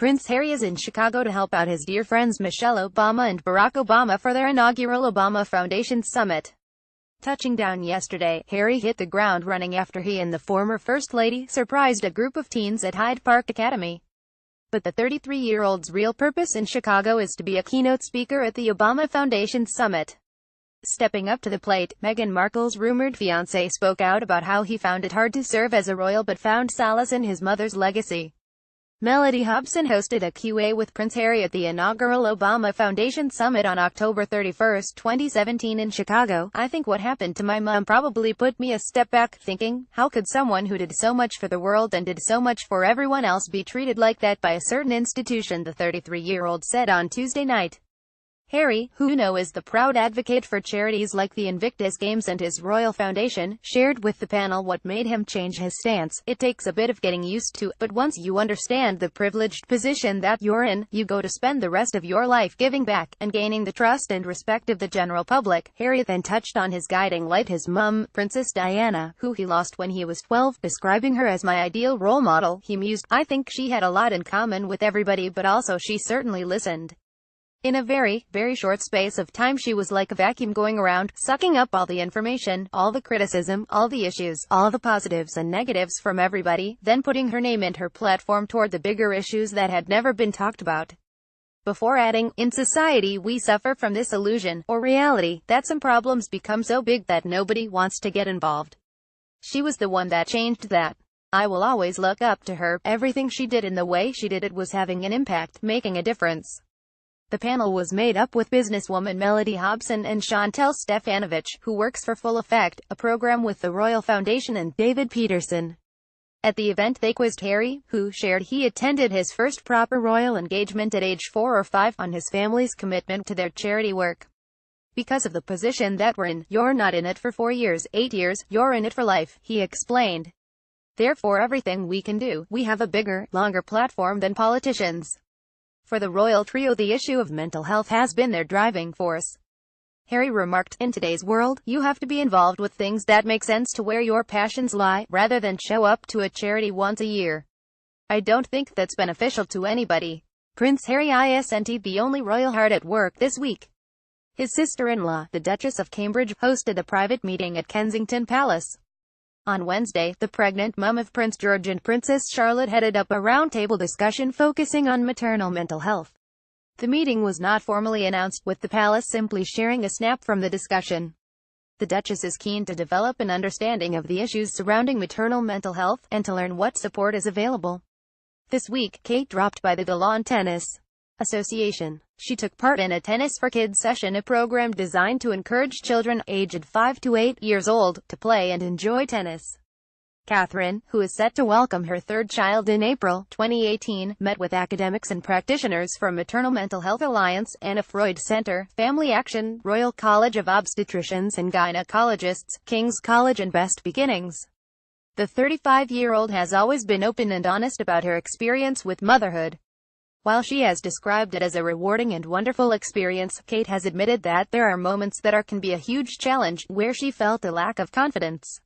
Prince Harry is in Chicago to help out his dear friends Michelle Obama and Barack Obama for their inaugural Obama Foundation Summit. Touching down yesterday, Harry hit the ground running after he and the former First Lady surprised a group of teens at Hyde Park Academy. But the 33-year-old's real purpose in Chicago is to be a keynote speaker at the Obama Foundation Summit. Stepping up to the plate, Meghan Markle's rumored fiancé spoke out about how he found it hard to serve as a royal but found solace in his mother's legacy. Melody Hobson hosted a Q&A with Prince Harry at the inaugural Obama Foundation Summit on October 31, 2017 in Chicago. "I think what happened to my mom probably put me a step back, thinking, how could someone who did so much for the world and did so much for everyone else be treated like that by a certain institution," the 33-year-old said on Tuesday night. Harry, who you know is the proud advocate for charities like the Invictus Games and his Royal Foundation, shared with the panel what made him change his stance. "It takes a bit of getting used to, but once you understand the privileged position that you're in, you go to spend the rest of your life giving back, and gaining the trust and respect of the general public." Harry then touched on his guiding light, his mum, Princess Diana, who he lost when he was 12, describing her as my ideal role model. He mused, "I think she had a lot in common with everybody, but also she certainly listened. In a very, very short space of time she was like a vacuum going around, sucking up all the information, all the criticism, all the issues, all the positives and negatives from everybody, then putting her name and her platform toward the bigger issues that had never been talked about." Before adding, "In society we suffer from this illusion, or reality, that some problems become so big that nobody wants to get involved. She was the one that changed that. I will always look up to her. Everything she did and the way she did it was having an impact, making a difference." The panel was made up with businesswoman Melody Hobson and Chantel Stefanovich, who works for Full Effect, a program with the Royal Foundation, and David Peterson. At the event they quizzed Harry, who shared he attended his first proper royal engagement at age 4 or 5, on his family's commitment to their charity work. "Because of the position that we're in, you're not in it for 4 years, 8 years, you're in it for life," he explained. "Therefore everything we can do, we have a bigger, longer platform than politicians." For the royal trio, the issue of mental health has been their driving force. Harry remarked, "In today's world, you have to be involved with things that make sense to where your passions lie, rather than show up to a charity once a year. I don't think that's beneficial to anybody." Prince Harry isn't the only royal hard at work this week. His sister-in-law, the Duchess of Cambridge, hosted a private meeting at Kensington Palace. On Wednesday, the pregnant mum of Prince George and Princess Charlotte headed up a roundtable discussion focusing on maternal mental health. The meeting was not formally announced, with the palace simply sharing a snap from the discussion. The Duchess is keen to develop an understanding of the issues surrounding maternal mental health, and to learn what support is available. This week, Kate dropped by the Lawn Tennis Association. She took part in a Tennis for Kids session, a program designed to encourage children, aged 5 to 8 years old, to play and enjoy tennis. Catherine, who is set to welcome her third child in April 2018, met with academics and practitioners from Maternal Mental Health Alliance, Anna Freud Center, Family Action, Royal College of Obstetricians and Gynecologists, King's College and Best Beginnings. The 35-year-old has always been open and honest about her experience with motherhood. While she has described it as a rewarding and wonderful experience, Kate has admitted that there are moments that can be a huge challenge, where she felt a lack of confidence.